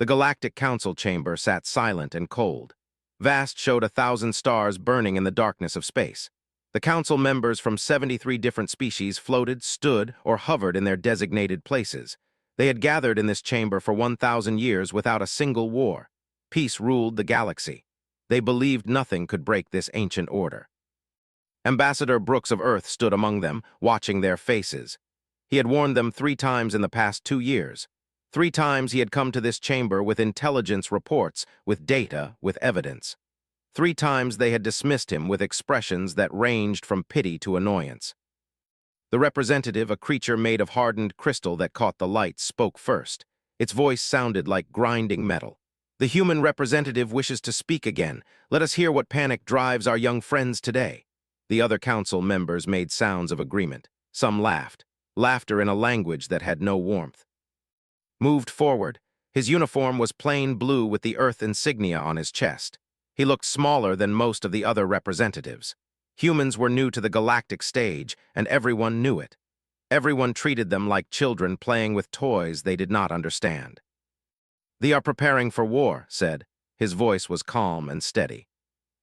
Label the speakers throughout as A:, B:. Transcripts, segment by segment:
A: The Galactic Council chamber sat silent and cold. Vast showed 1,000 stars burning in the darkness of space. The council members from 73 different species floated, stood, or hovered in their designated places. They had gathered in this chamber for 1,000 years without a single war. Peace ruled the galaxy. They believed nothing could break this ancient order. Ambassador Brooks of Earth stood among them, watching their faces. He had warned them 3 times in the past 2 years. 3 times he had come to this chamber with intelligence reports, with data, with evidence. 3 times they had dismissed him with expressions that ranged from pity to annoyance. The representative, a creature made of hardened crystal that caught the light, spoke first. Its voice sounded like grinding metal. The human representative wishes to speak again. Let us hear what panic drives our young friends today. The other council members made sounds of agreement. Some laughed, laughter in a language that had no warmth. Moved forward. His uniform was plain blue with the Earth insignia on his chest. He looked smaller than most of the other representatives. Humans were new to the galactic stage, and everyone knew it. Everyone treated them like children playing with toys they did not understand. "They are preparing for war," said. His voice was calm and steady.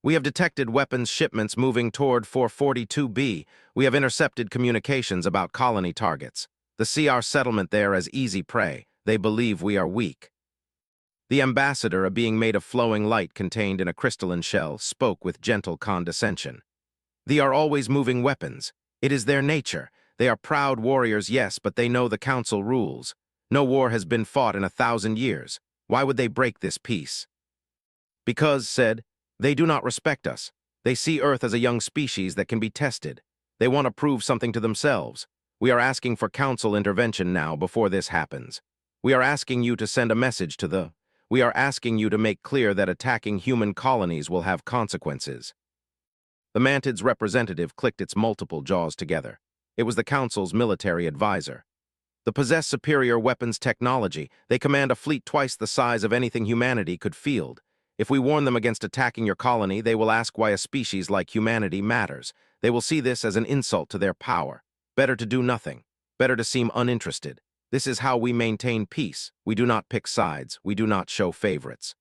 A: "We have detected weapons shipments moving toward 442B. We have intercepted communications about colony targets. They see our settlement there as easy prey. They believe we are weak." The ambassador, a being made of flowing light contained in a crystalline shell, spoke with gentle condescension. "They are always moving weapons. It is their nature. They are proud warriors, yes, but they know the council rules. No war has been fought in 1,000 years. Why would they break this peace?" "Because," said, "they do not respect us. They see Earth as a young species that can be tested. They want to prove something to themselves. We are asking for council intervention now before this happens. We are asking you to send a message to the... We are asking you to make clear that attacking human colonies will have consequences." The Mantid's representative clicked its multiple jaws together. It was the council's military advisor. "They possess superior weapons technology. They command a fleet twice the size of anything humanity could field. If we warn them against attacking your colony, they will ask why a species like humanity matters. They will see this as an insult to their power. Better to do nothing. Better to seem uninterested. This is how we maintain peace. We do not pick sides. We do not show favorites."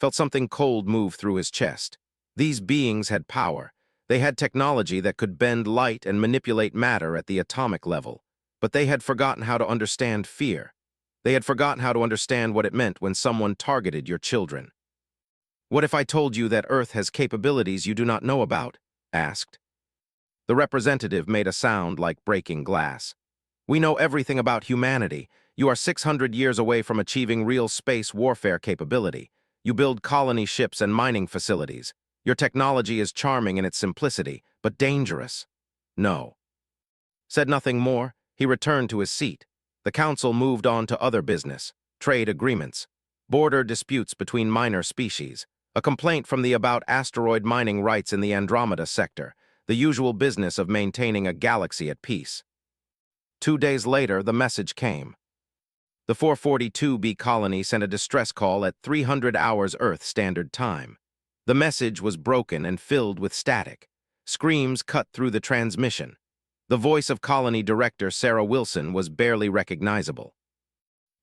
A: Felt something cold move through his chest. These beings had power. They had technology that could bend light and manipulate matter at the atomic level. But they had forgotten how to understand fear. They had forgotten how to understand what it meant when someone targeted your children. "What if I told you that Earth has capabilities you do not know about?" asked. The representative made a sound like breaking glass. "We know everything about humanity. You are 600 years away from achieving real space warfare capability. You build colony ships and mining facilities. Your technology is charming in its simplicity, but dangerous." "No." Said nothing more. He returned to his seat. The council moved on to other business, trade agreements, border disputes between minor species, a complaint from the about asteroid mining rights in the Andromeda sector, the usual business of maintaining a galaxy at peace. 2 days later, the message came. The 442B colony sent a distress call at 300 hours Earth Standard Time. The message was broken and filled with static. Screams cut through the transmission. The voice of colony director Sarah Wilson was barely recognizable.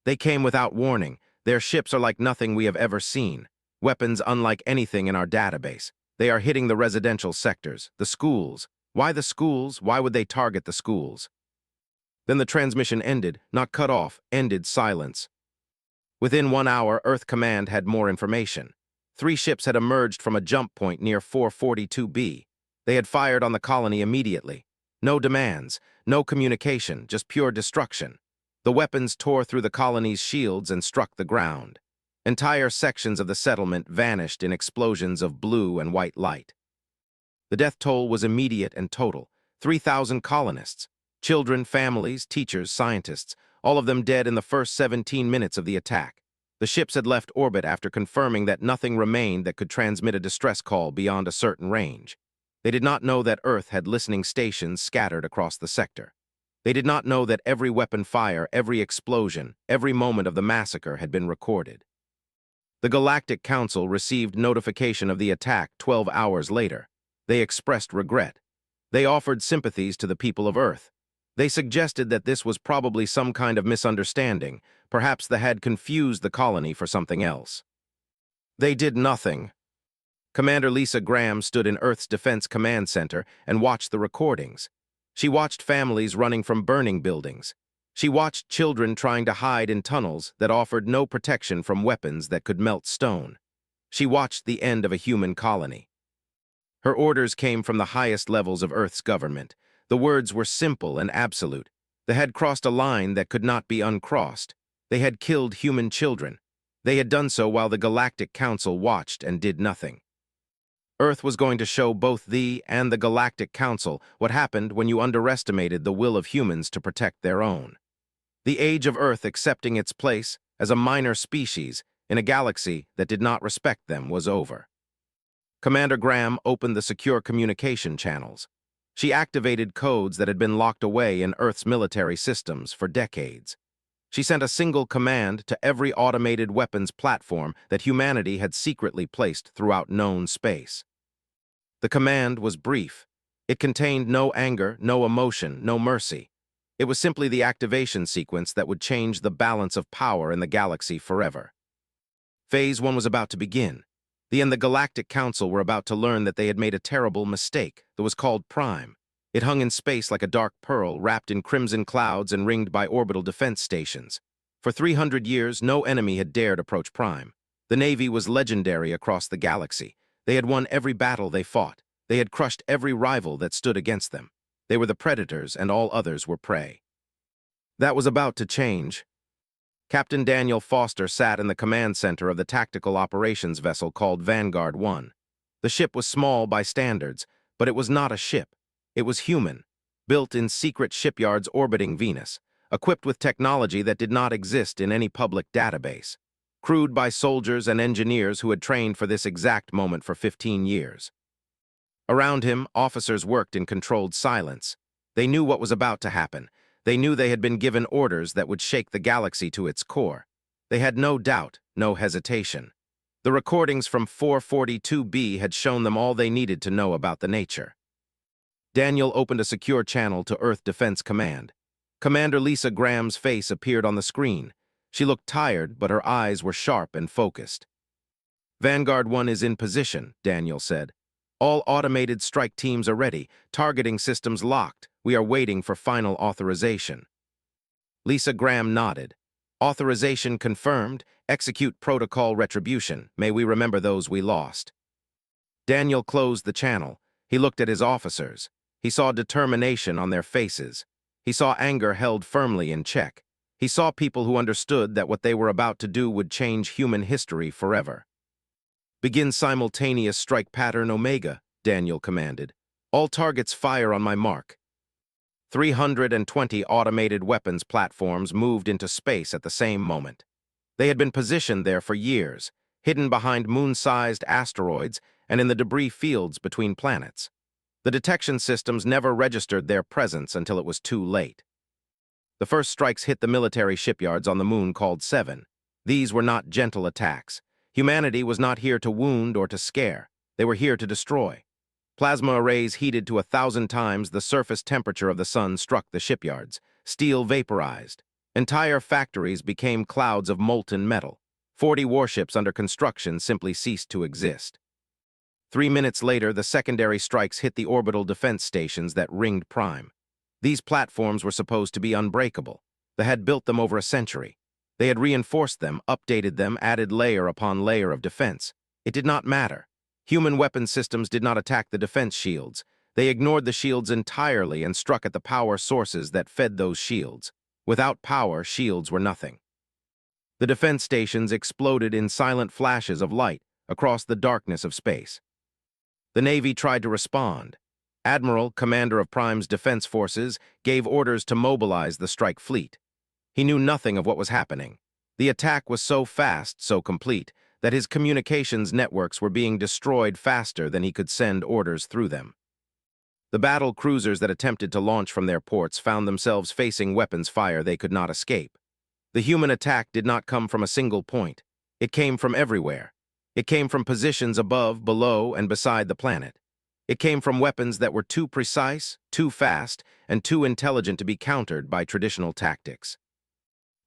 A: "They came without warning. Their ships are like nothing we have ever seen. Weapons unlike anything in our database. They are hitting the residential sectors, the schools. Why the schools? Why would they target the schools?" Then the transmission ended, not cut off, ended silence. Within 1 hour, Earth Command had more information. 3 ships had emerged from a jump point near 442B. They had fired on the colony immediately. No demands, no communication, just pure destruction. The weapons tore through the colony's shields and struck the ground. Entire sections of the settlement vanished in explosions of blue and white light. The death toll was immediate and total. 3,000 colonists. Children, families, teachers, scientists, all of them dead in the first 17 minutes of the attack. The ships had left orbit after confirming that nothing remained that could transmit a distress call beyond a certain range. They did not know that Earth had listening stations scattered across the sector. They did not know that every weapon fire, every explosion, every moment of the massacre had been recorded. The Galactic Council received notification of the attack 12 hours later. They expressed regret. They offered sympathies to the people of Earth. They suggested that this was probably some kind of misunderstanding. Perhaps they had confused the colony for something else. They did nothing. Commander Lisa Graham stood in Earth's Defense Command Center and watched the recordings. She watched families running from burning buildings. She watched children trying to hide in tunnels that offered no protection from weapons that could melt stone. She watched the end of a human colony. Her orders came from the highest levels of Earth's government. The words were simple and absolute. They had crossed a line that could not be uncrossed. They had killed human children. They had done so while the Galactic Council watched and did nothing. Earth was going to show both thee and the Galactic Council what happened when you underestimated the will of humans to protect their own. The age of Earth accepting its place as a minor species in a galaxy that did not respect them was over. Commander Graham opened the secure communication channels. She activated codes that had been locked away in Earth's military systems for decades. She sent a single command to every automated weapons platform that humanity had secretly placed throughout known space. The command was brief. It contained no anger, no emotion, no mercy. It was simply the activation sequence that would change the balance of power in the galaxy forever. Phase 1 was about to begin. The Galactic Council were about to learn that they had made a terrible mistake that was called Prime. It hung in space like a dark pearl, wrapped in crimson clouds and ringed by orbital defense stations. For 300 years, no enemy had dared approach Prime. The Navy was legendary across the galaxy. They had won every battle they fought. They had crushed every rival that stood against them. They were the predators, and all others were prey. That was about to change. Captain Daniel Foster sat in the command center of the tactical operations vessel called Vanguard 1. The ship was small by standards, but it was not a ship. It was human, built in secret shipyards orbiting Venus, equipped with technology that did not exist in any public database, crewed by soldiers and engineers who had trained for this exact moment for 15 years. Around him, officers worked in controlled silence. They knew what was about to happen. They knew they had been given orders that would shake the galaxy to its core. They had no doubt, no hesitation. The recordings from 442B had shown them all they needed to know about the nature. Daniel opened a secure channel to Earth Defense Command. Commander Lisa Graham's face appeared on the screen. She looked tired, but her eyes were sharp and focused. Vanguard 1 is in position, Daniel said. All automated strike teams are ready, targeting systems locked. We are waiting for final authorization. Lisa Graham nodded. Authorization confirmed. Execute protocol retribution. May we remember those we lost. Daniel closed the channel. He looked at his officers. He saw determination on their faces. He saw anger held firmly in check. He saw people who understood that what they were about to do would change human history forever. Begin simultaneous strike pattern Omega, Daniel commanded. All targets fire on my mark. 320 automated weapons platforms moved into space at the same moment. They had been positioned there for years, hidden behind moon-sized asteroids and in the debris fields between planets. The detection systems never registered their presence until it was too late. The first strikes hit the military shipyards on the moon called 7. These were not gentle attacks. Humanity was not here to wound or to scare. They were here to destroy. Plasma arrays heated to 1,000 times the surface temperature of the sun struck the shipyards. Steel vaporized. Entire factories became clouds of molten metal. 40 warships under construction simply ceased to exist. 3 minutes later, the secondary strikes hit the orbital defense stations that ringed Prime. These platforms were supposed to be unbreakable. They had built them over a century. They had reinforced them, updated them, added layer upon layer of defense. It did not matter. Human weapon systems did not attack the defense shields. They ignored the shields entirely and struck at the power sources that fed those shields. Without power, shields were nothing. The defense stations exploded in silent flashes of light across the darkness of space. The Navy tried to respond. Admiral, commander of Prime's defense forces, gave orders to mobilize the strike fleet. He knew nothing of what was happening. The attack was so fast, so complete, that his communications networks were being destroyed faster than he could send orders through them. The battle cruisers that attempted to launch from their ports found themselves facing weapons fire they could not escape. The human attack did not come from a single point. It came from everywhere. It came from positions above, below, and beside the planet. It came from weapons that were too precise, too fast, and too intelligent to be countered by traditional tactics.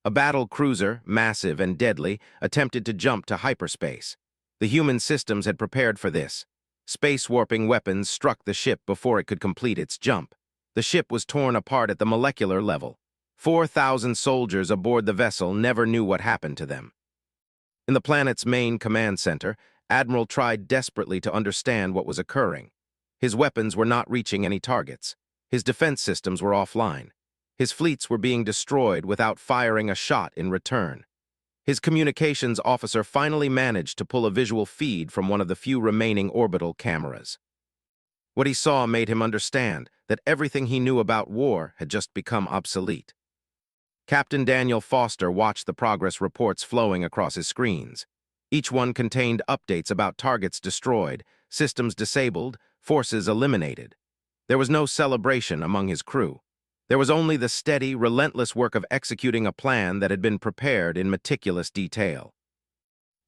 A: A battle cruiser, massive and deadly, attempted to jump to hyperspace. The human systems had prepared for this. Space-warping weapons struck the ship before it could complete its jump. The ship was torn apart at the molecular level. 4,000 soldiers aboard the vessel never knew what happened to them. In the planet's main command center, Admiral tried desperately to understand what was occurring. His weapons were not reaching any targets. His defense systems were offline. His fleets were being destroyed without firing a shot in return. His communications officer finally managed to pull a visual feed from one of the few remaining orbital cameras. What he saw made him understand that everything he knew about war had just become obsolete. Captain Daniel Foster watched the progress reports flowing across his screens. Each one contained updates about targets destroyed, systems disabled, forces eliminated. There was no celebration among his crew. There was only the steady, relentless work of executing a plan that had been prepared in meticulous detail.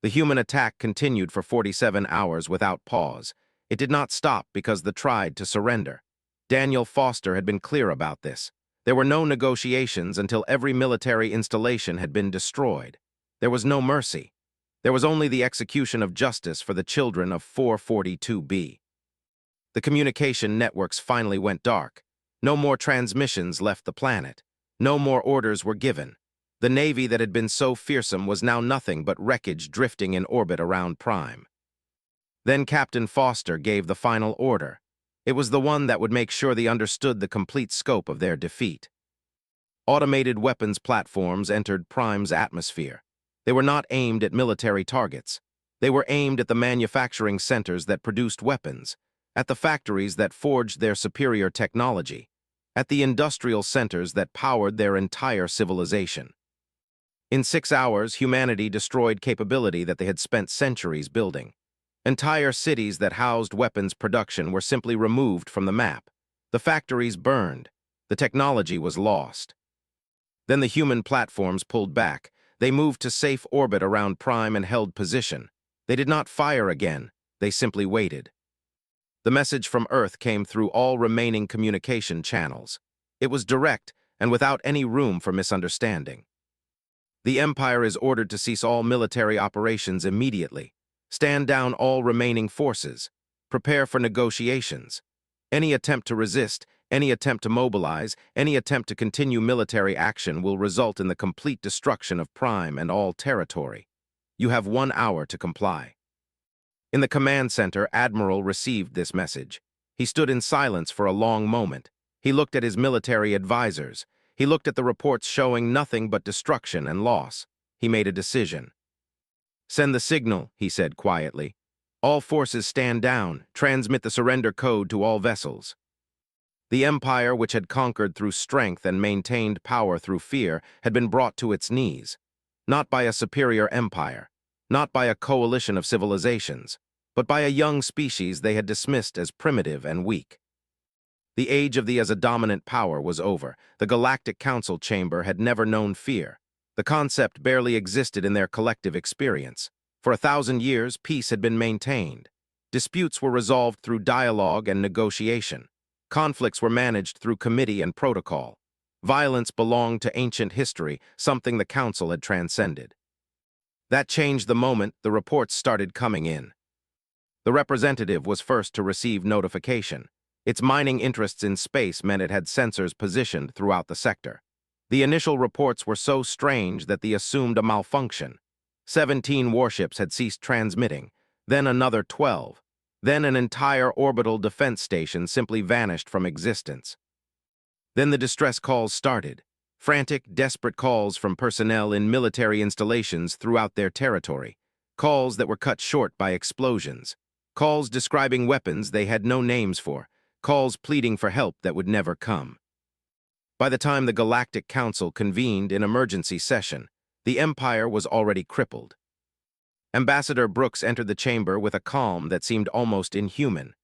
A: The human attack continued for 47 hours without pause. It did not stop because they tried to surrender. Daniel Foster had been clear about this. There were no negotiations until every military installation had been destroyed. There was no mercy. There was only the execution of justice for the children of 442B. The communication networks finally went dark. No more transmissions left the planet. No more orders were given. The Navy that had been so fearsome was now nothing but wreckage drifting in orbit around Prime. Then Captain Foster gave the final order. It was the one that would make sure they understood the complete scope of their defeat. Automated weapons platforms entered Prime's atmosphere. They were not aimed at military targets. They were aimed at the manufacturing centers that produced weapons, at the factories that forged their superior technology, at the industrial centers that powered their entire civilization. In 6 hours, humanity destroyed capability that they had spent centuries building. Entire cities that housed weapons production were simply removed from the map. The factories burned. The technology was lost. Then the human platforms pulled back. They moved to safe orbit around Prime and held position. They did not fire again. They simply waited. The message from Earth came through all remaining communication channels. It was direct and without any room for misunderstanding. The Empire is ordered to cease all military operations immediately. Stand down all remaining forces. Prepare for negotiations. Any attempt to resist, any attempt to mobilize, any attempt to continue military action will result in the complete destruction of Prime and all territory. You have 1 hour to comply. In the command center, Admiral received this message. He stood in silence for a long moment. He looked at his military advisors. He looked at the reports showing nothing but destruction and loss. He made a decision. "Send the signal," he said quietly. "All forces stand down. Transmit the surrender code to all vessels." The Empire, which had conquered through strength and maintained power through fear, had been brought to its knees. Not by a superior empire, not by a coalition of civilizations, but by a young species they had dismissed as primitive and weak. The age of the as a dominant power was over. The Galactic Council chamber had never known fear. The concept barely existed in their collective experience. For 1,000 years, peace had been maintained. Disputes were resolved through dialogue and negotiation. Conflicts were managed through committee and protocol. Violence belonged to ancient history, something the Council had transcended. That changed the moment the reports started coming in. The representative was first to receive notification. Its mining interests in space meant it had sensors positioned throughout the sector. The initial reports were so strange that they assumed a malfunction. 17 warships had ceased transmitting, then another 12. Then an entire orbital defense station simply vanished from existence. Then the distress calls started. Frantic, desperate calls from personnel in military installations throughout their territory. Calls that were cut short by explosions. Calls describing weapons they had no names for. Calls pleading for help that would never come. By the time the Galactic Council convened in emergency session, the Empire was already crippled. Ambassador Brooks entered the chamber with a calm that seemed almost inhuman.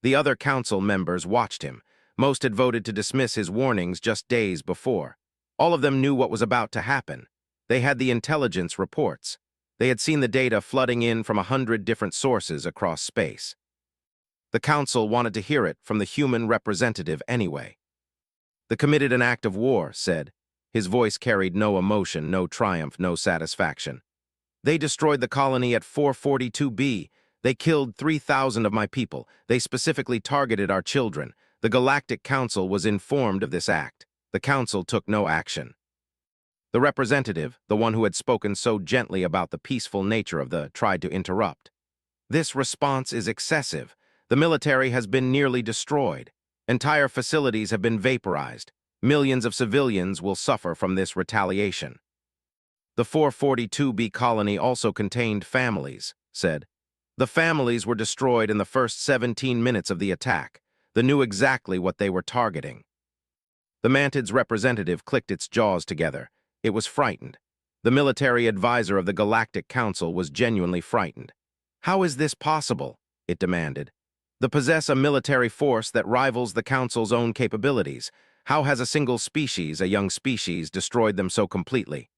A: The other council members watched him. Most had voted to dismiss his warnings just days before. All of them knew what was about to happen. They had the intelligence reports. They had seen the data flooding in from 100 different sources across space. The council wanted to hear it from the human representative anyway. "They committed an act of war," said. His voice carried no emotion, no triumph, no satisfaction. "They destroyed the colony at 442B. They killed 3,000 of my people. They specifically targeted our children. The Galactic Council was informed of this act. The council took no action." The representative, the one who had spoken so gently about the peaceful nature of tried to interrupt. "This response is excessive. The military has been nearly destroyed. Entire facilities have been vaporized. Millions of civilians will suffer from this retaliation." "The 442B colony also contained families," said. "The families were destroyed in the first 17 minutes of the attack. They knew exactly what they were targeting." The Mantid's representative clicked its jaws together. It was frightened. The military advisor of the Galactic Council was genuinely frightened. "How is this possible?" it demanded. "They possess a military force that rivals the Council's own capabilities. How has a single species, a young species, destroyed them so completely?"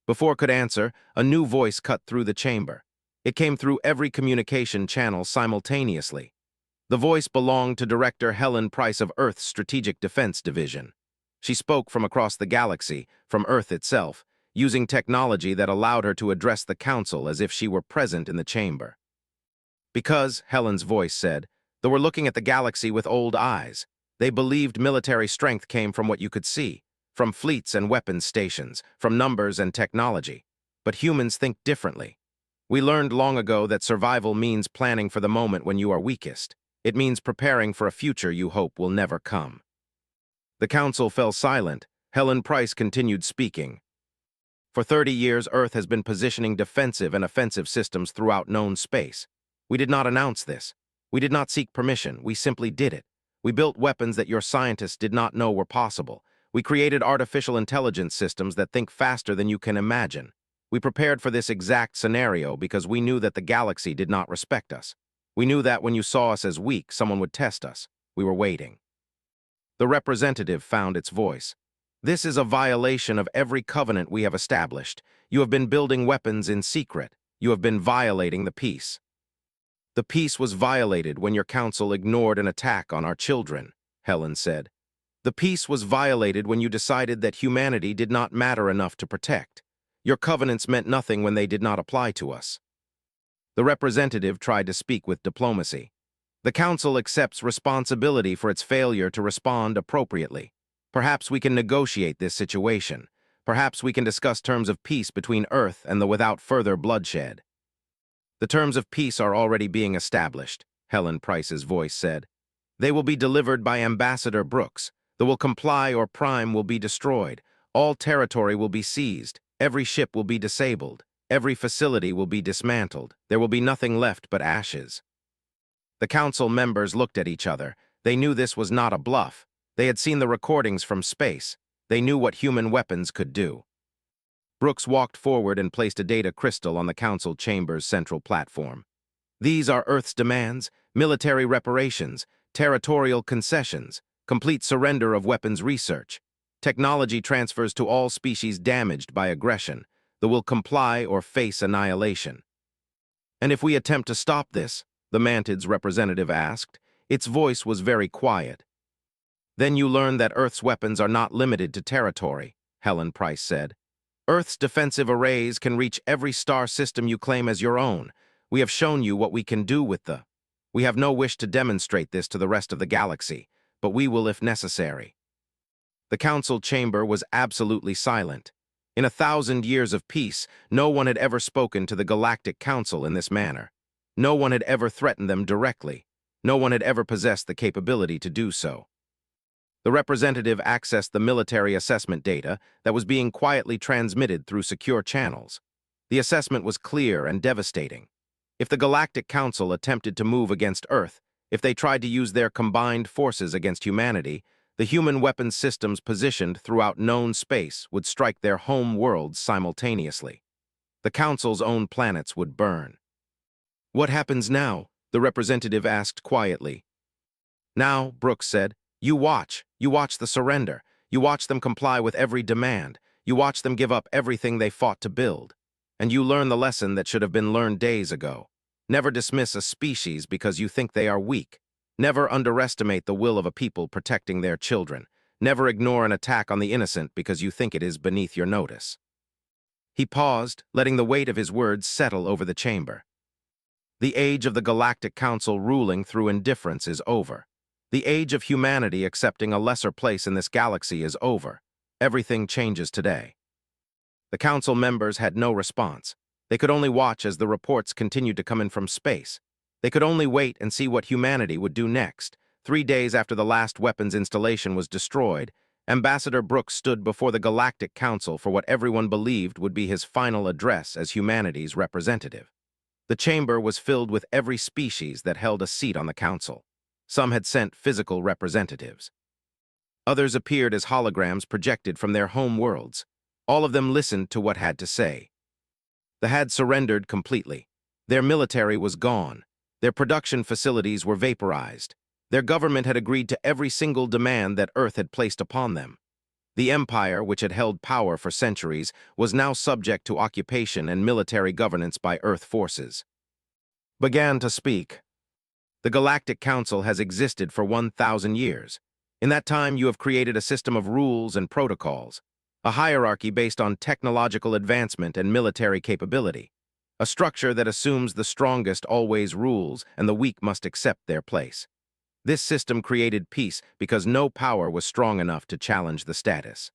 A: Before it could answer, a new voice cut through the chamber. It came through every communication channel simultaneously. The voice belonged to Director Helen Price of Earth's Strategic Defense Division. She spoke from across the galaxy, from Earth itself, using technology that allowed her to address the Council as if she were present in the chamber. "Because," Helen's voice said, "they were looking at the galaxy with old eyes. They believed military strength came from what you could see, from fleets and weapons stations, from numbers and technology. But humans think differently. We learned long ago that survival means planning for the moment when you are weakest. It means preparing for a future you hope will never come." The council fell silent. Helen Price continued speaking. "For 30 years, Earth has been positioning defensive and offensive systems throughout known space. We did not announce this. We did not seek permission. We simply did it. We built weapons that your scientists did not know were possible. We created artificial intelligence systems that think faster than you can imagine. We prepared for this exact scenario because we knew that the galaxy did not respect us. We knew that when you saw us as weak, someone would test us. We were waiting." The representative found its voice. "This is a violation of every covenant we have established. You have been building weapons in secret. You have been violating the peace." "The peace was violated when your council ignored an attack on our children," Helen said. "The peace was violated when you decided that humanity did not matter enough to protect. Your covenants meant nothing when they did not apply to us." The representative tried to speak with diplomacy. "The council accepts responsibility for its failure to respond appropriately. Perhaps we can negotiate this situation. Perhaps we can discuss terms of peace between Earth and the without further bloodshed." "The terms of peace are already being established," Helen Price's voice said. "They will be delivered by Ambassador Brooks. They will comply or Prime will be destroyed. All territory will be seized. Every ship will be disabled. Every facility will be dismantled. There will be nothing left but ashes." The council members looked at each other. They knew this was not a bluff. They had seen the recordings from space. They knew what human weapons could do. Brooks walked forward and placed a data crystal on the council chamber's central platform. "These are Earth's demands: military reparations, territorial concessions, complete surrender of weapons research, technology transfers to all species damaged by aggression. They will comply or face annihilation." "And if we attempt to stop this?" the Mantid's representative asked. Its voice was very quiet. "Then you learn that Earth's weapons are not limited to territory," Helen Price said. "Earth's defensive arrays can reach every star system you claim as your own. We have shown you what we can do with the. We have no wish to demonstrate this to the rest of the galaxy, but we will if necessary." The council chamber was absolutely silent. In 1,000 years of peace, no one had ever spoken to the Galactic Council in this manner. No one had ever threatened them directly. No one had ever possessed the capability to do so. The representative accessed the military assessment data that was being quietly transmitted through secure channels. The assessment was clear and devastating. If the Galactic Council attempted to move against Earth, if they tried to use their combined forces against humanity, the human weapons systems positioned throughout known space would strike their home worlds simultaneously. The Council's own planets would burn. "What happens now?" the representative asked quietly. "Now," Brooks said, you watch the surrender. You watch them comply with every demand. You watch them give up everything they fought to build. And you learn the lesson that should have been learned days ago. Never dismiss a species because you think they are weak. Never underestimate the will of a people protecting their children. Never ignore an attack on the innocent because you think it is beneath your notice. He paused, letting the weight of his words settle over the chamber. The age of the Galactic Council ruling through indifference is over. The age of humanity accepting a lesser place in this galaxy is over. Everything changes today. The Council members had no response. They could only watch as the reports continued to come in from space. They could only wait and see what humanity would do next. 3 days after the last weapons installation was destroyed, Ambassador Brooks stood before the Galactic Council for what everyone believed would be his final address as humanity's representative. The chamber was filled with every species that held a seat on the council. Some had sent physical representatives. Others appeared as holograms projected from their home worlds. All of them listened to what had to say. They had surrendered completely. Their military was gone. Their production facilities were vaporized. Their government had agreed to every single demand that Earth had placed upon them. The empire, which had held power for centuries, was now subject to occupation and military governance by Earth forces. Began to speak. The Galactic Council has existed for 1,000 years. In that time, you have created a system of rules and protocols, a hierarchy based on technological advancement and military capability, a structure that assumes the strongest always rules and the weak must accept their place. This system created peace because no power was strong enough to challenge the status.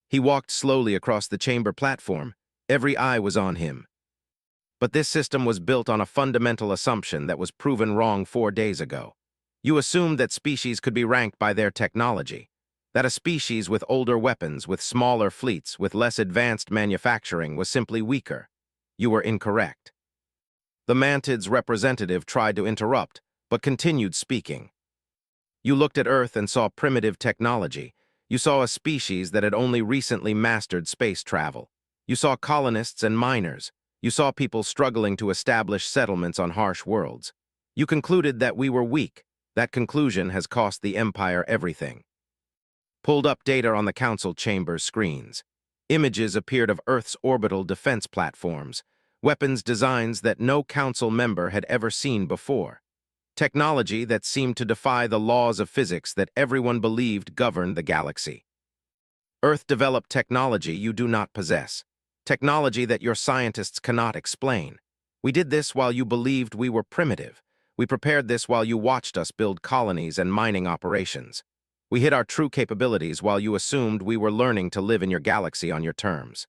A: He walked slowly across the chamber platform. Every eye was on him. But this system was built on a fundamental assumption that was proven wrong 4 days ago. You assumed that species could be ranked by their technology, that a species with older weapons, with smaller fleets, with less advanced manufacturing was simply weaker. You were incorrect. The Mantid's representative tried to interrupt, but continued speaking. You looked at Earth and saw primitive technology. You saw a species that had only recently mastered space travel. You saw colonists and miners. You saw people struggling to establish settlements on harsh worlds. You concluded that we were weak. That conclusion has cost the Empire everything. Pulled up data on the Council chamber's screens. Images appeared of Earth's orbital defense platforms, weapons designs that no Council member had ever seen before. Technology that seemed to defy the laws of physics that everyone believed governed the galaxy. Earth developed technology you do not possess, technology that your scientists cannot explain. We did this while you believed we were primitive. We prepared this while you watched us build colonies and mining operations. We hid our true capabilities while you assumed we were learning to live in your galaxy on your terms.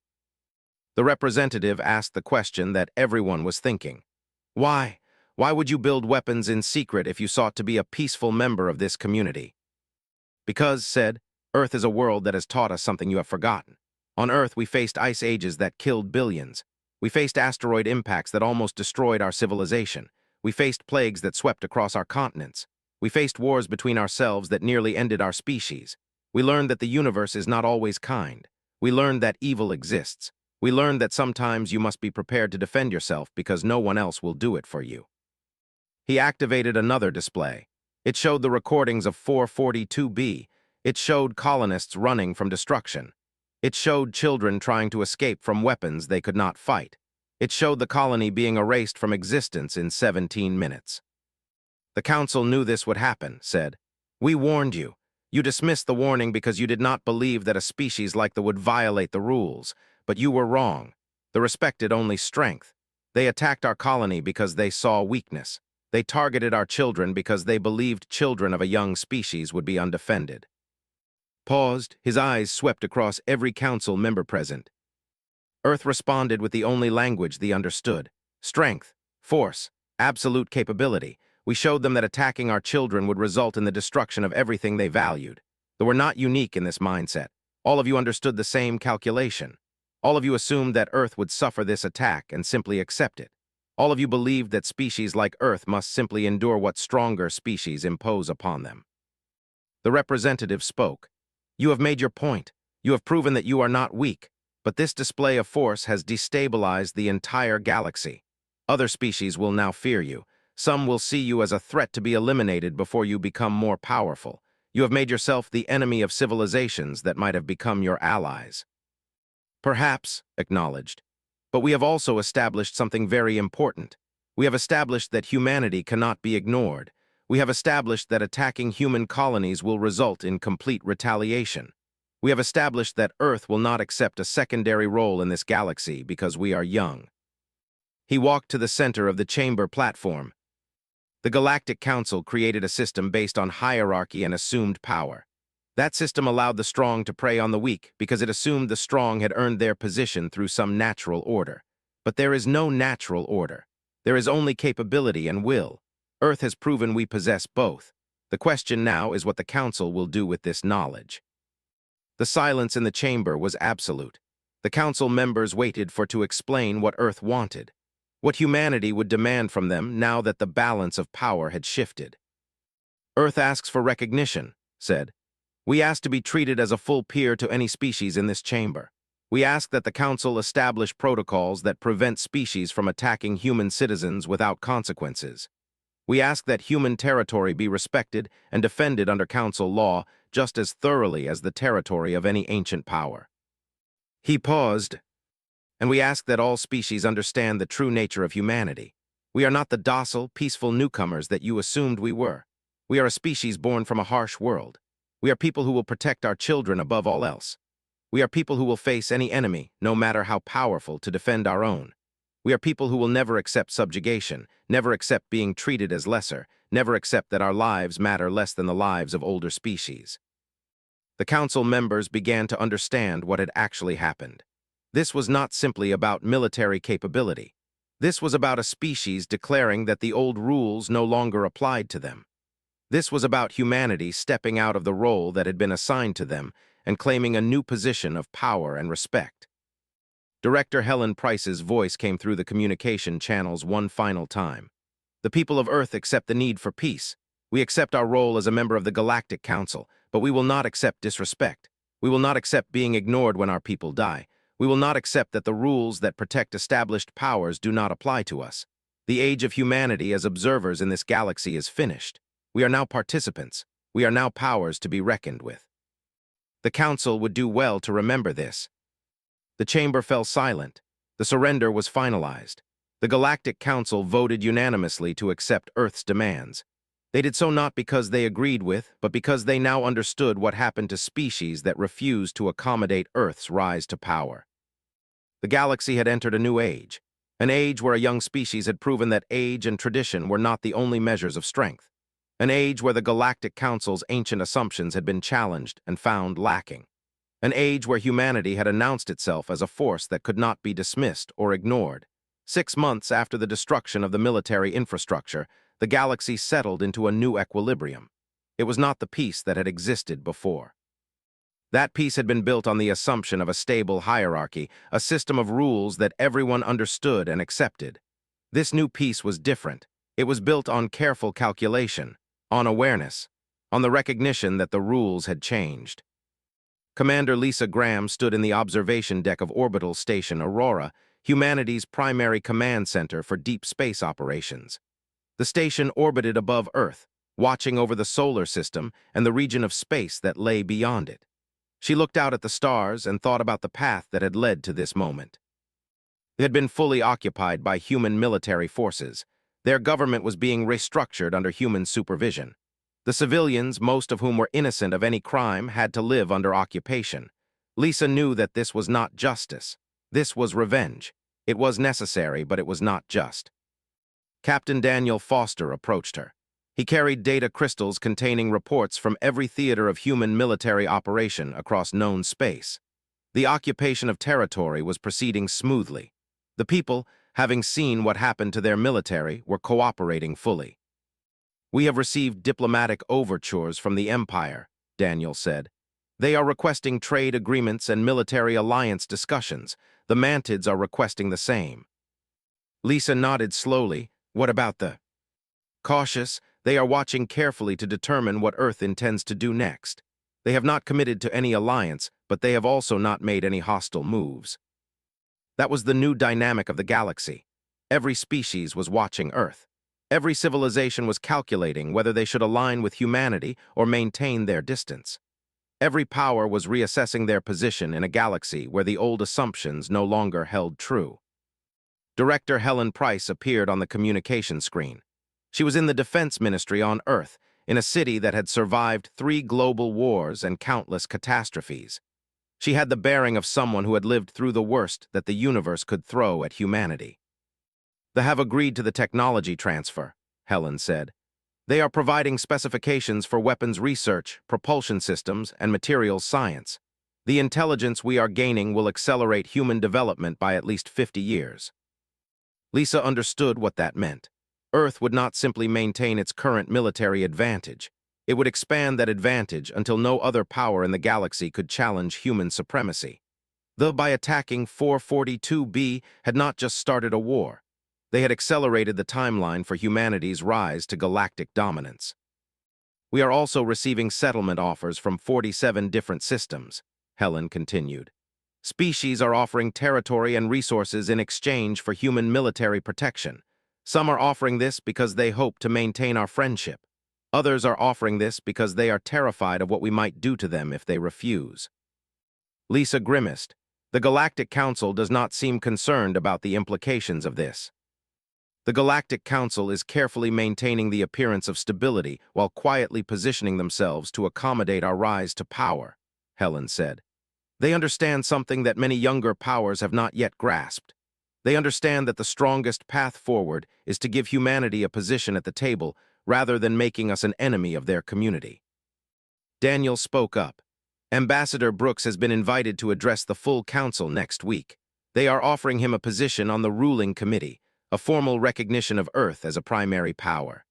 A: The representative asked the question that everyone was thinking. Why? Why would you build weapons in secret if you sought to be a peaceful member of this community? Because, said, Earth is a world that has taught us something you have forgotten. On Earth, we faced ice ages that killed billions. We faced asteroid impacts that almost destroyed our civilization. We faced plagues that swept across our continents. We faced wars between ourselves that nearly ended our species. We learned that the universe is not always kind. We learned that evil exists. We learned that sometimes you must be prepared to defend yourself because no one else will do it for you. He activated another display. It showed the recordings of 442B. It showed colonists running from destruction. It showed children trying to escape from weapons they could not fight. It showed the colony being erased from existence in 17 minutes. The Council knew this would happen, said. We warned you. You dismissed the warning because you did not believe that a species like the would violate the rules, but you were wrong. They respected only strength. They attacked our colony because they saw weakness. They targeted our children because they believed children of a young species would be undefended. Paused, his eyes swept across every council member present. Earth responded with the only language they understood. Strength, force, absolute capability. We showed them that attacking our children would result in the destruction of everything they valued. They were not unique in this mindset. All of you understood the same calculation. All of you assumed that Earth would suffer this attack and simply accept it. All of you believed that species like Earth must simply endure what stronger species impose upon them. The representative spoke. You have made your point. You have proven that you are not weak, but this display of force has destabilized the entire galaxy. Other species will now fear you. Some will see you as a threat to be eliminated before you become more powerful. You have made yourself the enemy of civilizations that might have become your allies. Perhaps, acknowledged. But we have also established something very important. We have established that humanity cannot be ignored. We have established that attacking human colonies will result in complete retaliation. We have established that Earth will not accept a secondary role in this galaxy because we are young. He walked to the center of the chamber platform. The Galactic Council created a system based on hierarchy and assumed power. That system allowed the strong to prey on the weak because it assumed the strong had earned their position through some natural order. But there is no natural order. There is only capability and will. Earth has proven we possess both. The question now is what the Council will do with this knowledge. The silence in the chamber was absolute. The Council members waited to explain what Earth wanted, what humanity would demand from them now that the balance of power had shifted. Earth asks for recognition, said. We ask to be treated as a full peer to any species in this chamber. We ask that the Council establish protocols that prevent species from attacking human citizens without consequences. We ask that human territory be respected and defended under Council law just as thoroughly as the territory of any ancient power. He paused, and we ask that all species understand the true nature of humanity. We are not the docile, peaceful newcomers that you assumed we were. We are a species born from a harsh world. We are people who will protect our children above all else. We are people who will face any enemy, no matter how powerful, to defend our own. We are people who will never accept subjugation, never accept being treated as lesser, never accept that our lives matter less than the lives of older species. The Council members began to understand what had actually happened. This was not simply about military capability. This was about a species declaring that the old rules no longer applied to them. This was about humanity stepping out of the role that had been assigned to them and claiming a new position of power and respect. Director Helen Price's voice came through the communication channels one final time. The people of Earth accept the need for peace. We accept our role as a member of the Galactic Council, but we will not accept disrespect. We will not accept being ignored when our people die. We will not accept that the rules that protect established powers do not apply to us. The age of humanity as observers in this galaxy is finished. We are now participants. We are now powers to be reckoned with. The Council would do well to remember this. The chamber fell silent. The surrender was finalized. The Galactic Council voted unanimously to accept Earth's demands. They did so not because they agreed with, but because they now understood what happened to species that refused to accommodate Earth's rise to power. The galaxy had entered a new age, an age where a young species had proven that age and tradition were not the only measures of strength, an age where the Galactic Council's ancient assumptions had been challenged and found lacking. An age where humanity had announced itself as a force that could not be dismissed or ignored. 6 months after the destruction of the military infrastructure, the galaxy settled into a new equilibrium. It was not the peace that had existed before. That peace had been built on the assumption of a stable hierarchy, a system of rules that everyone understood and accepted. This new peace was different. It was built on careful calculation, on awareness, on the recognition that the rules had changed. Commander Lisa Graham stood in the observation deck of Orbital Station Aurora, humanity's primary command center for deep space operations. The station orbited above Earth, watching over the solar system and the region of space that lay beyond it. She looked out at the stars and thought about the path that had led to this moment. It had been fully occupied by human military forces. Their government was being restructured under human supervision. The civilians, most of whom were innocent of any crime, had to live under occupation. Lisa knew that this was not justice. This was revenge. It was necessary, but it was not just. Captain Daniel Foster approached her. He carried data crystals containing reports from every theater of human military operation across known space. The occupation of territory was proceeding smoothly. The people, having seen what happened to their military, were cooperating fully. We have received diplomatic overtures from the Empire, Daniel said. They are requesting trade agreements and military alliance discussions. The Mantids are requesting the same. Lisa nodded slowly. What about the... Cautious, they are watching carefully to determine what Earth intends to do next. They have not committed to any alliance, but they have also not made any hostile moves. That was the new dynamic of the galaxy. Every species was watching Earth. Every civilization was calculating whether they should align with humanity or maintain their distance. Every power was reassessing their position in a galaxy where the old assumptions no longer held true. Director Helen Price appeared on the communication screen. She was in the Defense Ministry on Earth, in a city that had survived 3 global wars and countless catastrophes. She had the bearing of someone who had lived through the worst that the universe could throw at humanity. "They have agreed to the technology transfer," Helen said. "They are providing specifications for weapons research, propulsion systems, and materials science. The intelligence we are gaining will accelerate human development by at least 50 years. Lisa understood what that meant. Earth would not simply maintain its current military advantage. It would expand that advantage until no other power in the galaxy could challenge human supremacy. By attacking 442b had not just started a war. They had accelerated the timeline for humanity's rise to galactic dominance. "We are also receiving settlement offers from 47 different systems," Helen continued. "Species are offering territory and resources in exchange for human military protection. Some are offering this because they hope to maintain our friendship. Others are offering this because they are terrified of what we might do to them if they refuse." Lisa grimaced. The Galactic Council does not seem concerned about the implications of this. "The Galactic Council is carefully maintaining the appearance of stability while quietly positioning themselves to accommodate our rise to power," Helen said. "They understand something that many younger powers have not yet grasped. They understand that the strongest path forward is to give humanity a position at the table rather than making us an enemy of their community." Daniel spoke up. "Ambassador Brooks has been invited to address the full council next week. They are offering him a position on the ruling committee, a formal recognition of Earth as a primary power."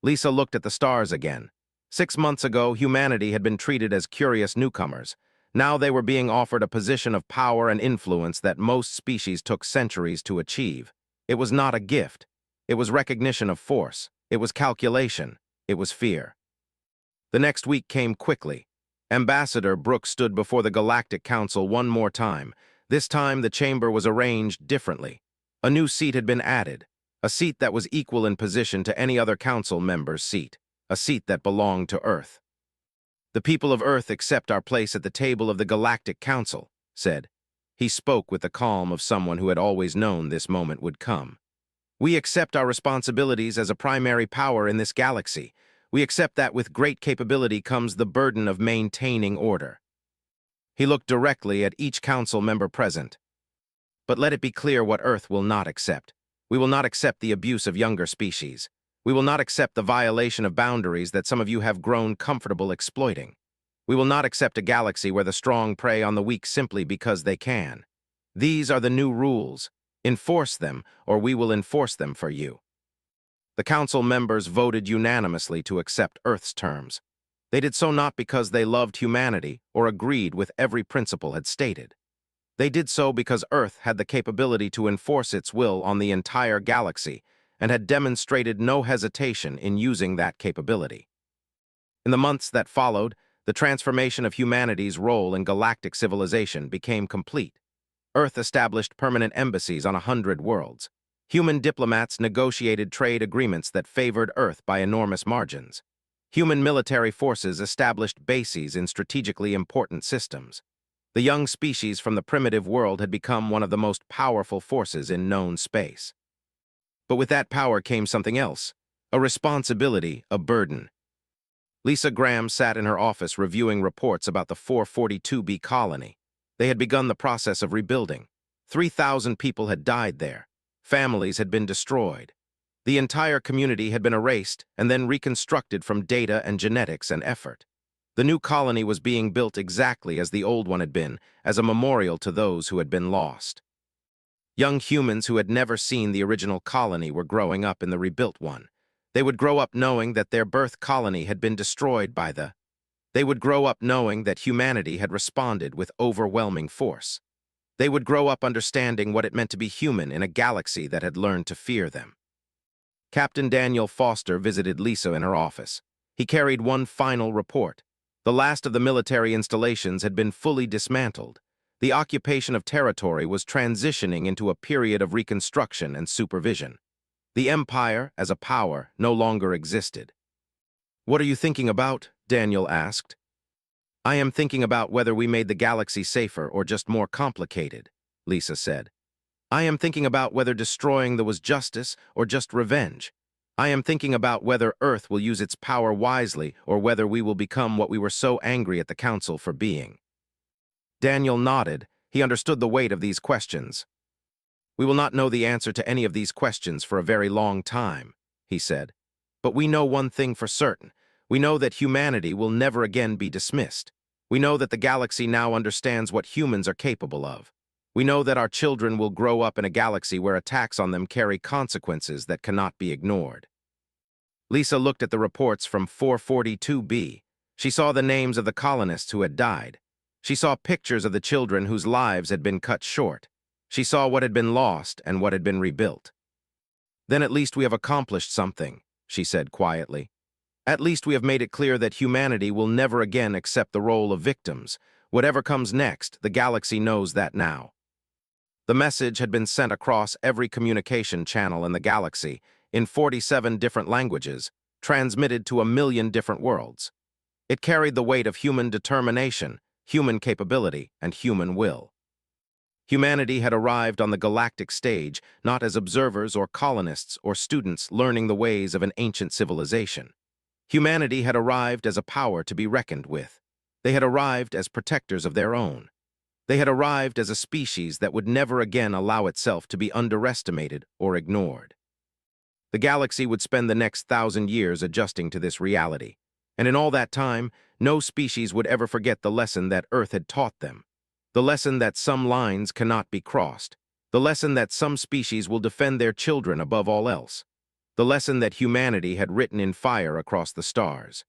A: Lisa looked at the stars again. 6 months ago, humanity had been treated as curious newcomers. Now they were being offered a position of power and influence that most species took centuries to achieve. It was not a gift. It was recognition of force. It was calculation. It was fear. The next week came quickly. Ambassador Brooks stood before the Galactic Council one more time. This time the chamber was arranged differently. A new seat had been added, a seat that was equal in position to any other council member's seat, a seat that belonged to Earth. "The people of Earth accept our place at the table of the Galactic Council," said. He spoke with the calm of someone who had always known this moment would come. "We accept our responsibilities as a primary power in this galaxy. We accept that with great capability comes the burden of maintaining order." He looked directly at each council member present. "But let it be clear what Earth will not accept. We will not accept the abuse of younger species. We will not accept the violation of boundaries that some of you have grown comfortable exploiting. We will not accept a galaxy where the strong prey on the weak simply because they can. These are the new rules. Enforce them, or we will enforce them for you." The council members voted unanimously to accept Earth's terms. They did so not because they loved humanity or agreed with every principle had stated. They did so because Earth had the capability to enforce its will on the entire galaxy and had demonstrated no hesitation in using that capability. In the months that followed, the transformation of humanity's role in galactic civilization became complete. Earth established permanent embassies on 100 worlds. Human diplomats negotiated trade agreements that favored Earth by enormous margins. Human military forces established bases in strategically important systems. The young species from the primitive world had become one of the most powerful forces in known space. But with that power came something else, a responsibility, a burden. Lisa Graham sat in her office reviewing reports about the 442b colony. They had begun the process of rebuilding. 3,000 people had died there. Families had been destroyed. The entire community had been erased and then reconstructed from data and genetics and effort. The new colony was being built exactly as the old one had been, as a memorial to those who had been lost. Young humans who had never seen the original colony were growing up in the rebuilt one. They would grow up knowing that their birth colony had been destroyed by the... They would grow up knowing that humanity had responded with overwhelming force. They would grow up understanding what it meant to be human in a galaxy that had learned to fear them. Captain Daniel Foster visited Lisa in her office. He carried one final report. The last of the military installations had been fully dismantled. The occupation of territory was transitioning into a period of reconstruction and supervision. The Empire, as a power, no longer existed. "What are you thinking about?" Daniel asked. "I am thinking about whether we made the galaxy safer or just more complicated," Lisa said. I am thinking about whether destroying the was justice or just revenge. I am thinking about whether Earth will use its power wisely or whether we will become what we were so angry at the Council for being. Daniel nodded. He understood the weight of these questions. We will not know the answer to any of these questions for a very long time, he said. But we know one thing for certain. We know that humanity will never again be dismissed. We know that the galaxy now understands what humans are capable of. We know that our children will grow up in a galaxy where attacks on them carry consequences that cannot be ignored. Lisa looked at the reports from 442B. She saw the names of the colonists who had died. She saw pictures of the children whose lives had been cut short. She saw what had been lost and what had been rebuilt. Then at least we have accomplished something, she said quietly. At least we have made it clear that humanity will never again accept the role of victims. Whatever comes next, the galaxy knows that now. The message had been sent across every communication channel in the galaxy, in 47 different languages, transmitted to 1 million different worlds. It carried the weight of human determination, human capability, and human will. Humanity had arrived on the galactic stage, not as observers or colonists or students learning the ways of an ancient civilization. Humanity had arrived as a power to be reckoned with. They had arrived as protectors of their own. They had arrived as a species that would never again allow itself to be underestimated or ignored. The galaxy would spend the next 1,000 years adjusting to this reality, and in all that time, no species would ever forget the lesson that Earth had taught them. The lesson that some lines cannot be crossed. The lesson that some species will defend their children above all else. The lesson that humanity had written in fire across the stars.